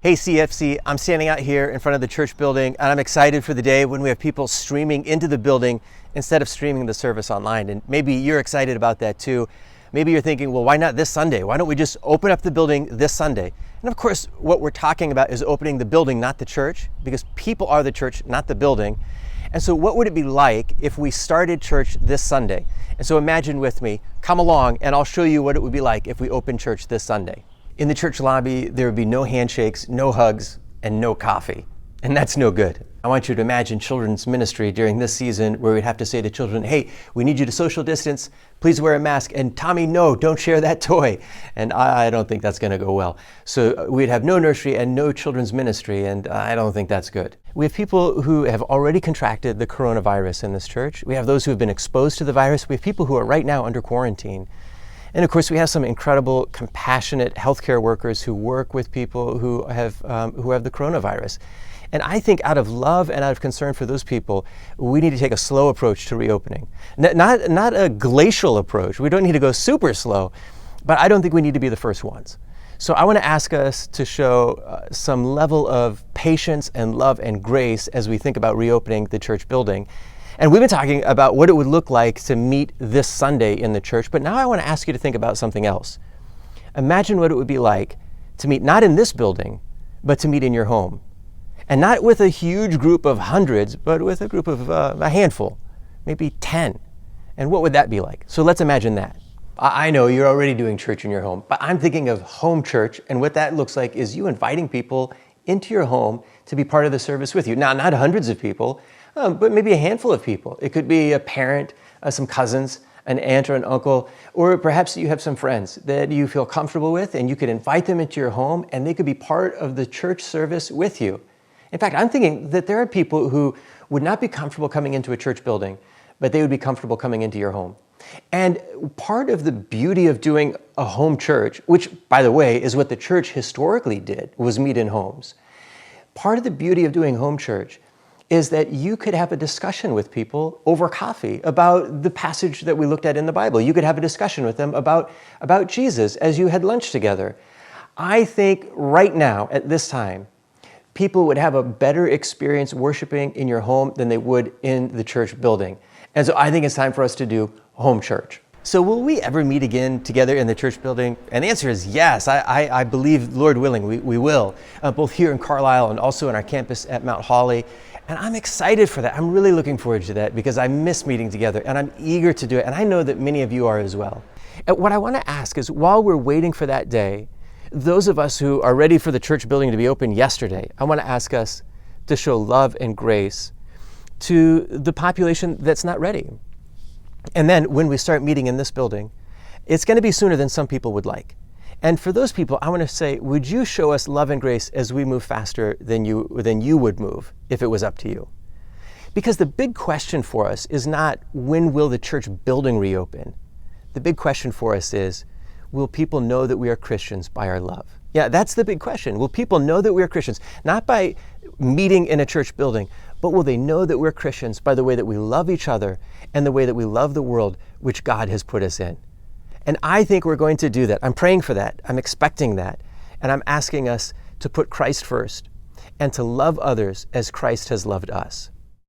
Hey CFC, I'm standing out here in front of the church building and I'm excited for the day when we have people streaming into the building instead of streaming the service online. And maybe you're excited about that too. Maybe you're thinking, well, why not this Sunday? Why don't we just open up the building this Sunday? And of course, what we're talking about is opening the building, not the church, because people are the church, not the building. And so what would it be like if we started church this Sunday? And so imagine with me, come along and I'll show you what it would be like if we opened church this Sunday. In the church lobby, there would be no handshakes, no hugs, and no coffee. And that's no good. I want you to imagine children's ministry during this season where we'd have to say to children, hey, we need you to social distance, please wear a mask, and Tommy, no, don't share that toy. And I don't think that's gonna go well. So we'd have no nursery and no children's ministry, and I don't think that's good. We have people who have already contracted the coronavirus in this church. We have those who have been exposed to the virus. We have people who are right now under quarantine. And of course, we have some incredible, compassionate healthcare workers who work with people who have the coronavirus. And I think out of love and out of concern for those people, we need to take a slow approach to reopening. Not a glacial approach. We don't need to go super slow, but I don't think we need to be the first ones. So I want to ask us to show some level of patience and love and grace as we think about reopening the church building. And we've been talking about what it would look like to meet this Sunday in the church, but now I want to ask you to think about something else. Imagine what it would be like to meet not in this building, but to meet in your home. And not with a huge group of hundreds, but with a group of a handful, maybe 10. And what would that be like? So let's imagine that. I know you're already doing church in your home, but I'm thinking of home church, and what that looks like is you inviting people into your home to be part of the service with you. Now, not hundreds of people, but maybe a handful of people. It could be a parent, some cousins, an aunt or an uncle, or perhaps you have some friends that you feel comfortable with and you could invite them into your home and they could be part of the church service with you. In fact, I'm thinking that there are people who would not be comfortable coming into a church building, but they would be comfortable coming into your home. And part of the beauty of doing a home church, which by the way is what the church historically did, was meet in homes. Part of the beauty of doing home church is that you could have a discussion with people over coffee about the passage that we looked at in the Bible. You could have a discussion with them about Jesus as you had lunch together. I think right now, at this time, people would have a better experience worshiping in your home than they would in the church building. And so I think it's time for us to do home church. So will we ever meet again together in the church building? And the answer is yes. I believe, Lord willing, we will, both here in Carlisle and also on our campus at Mount Holly. And I'm excited for that. I'm really looking forward to that because I miss meeting together and I'm eager to do it. And I know that many of you are as well. And what I want to ask is, while we're waiting for that day, those of us who are ready for the church building to be open yesterday, I want to ask us to show love and grace to the population that's not ready. And then when we start meeting in this building, it's going to be sooner than some people would like. And for those people, I want to say, would you show us love and grace as we move faster than you would move if it was up to you? Because the big question for us is not, when will the church building reopen? The big question for us is, will people know that we are Christians by our love? Yeah, that's the big question. Will people know that we are Christians? Not by meeting in a church building, but will they know that we're Christians by the way that we love each other and the way that we love the world which God has put us in? And I think we're going to do that. I'm praying for that. I'm expecting that. And I'm asking us to put Christ first and to love others as Christ has loved us.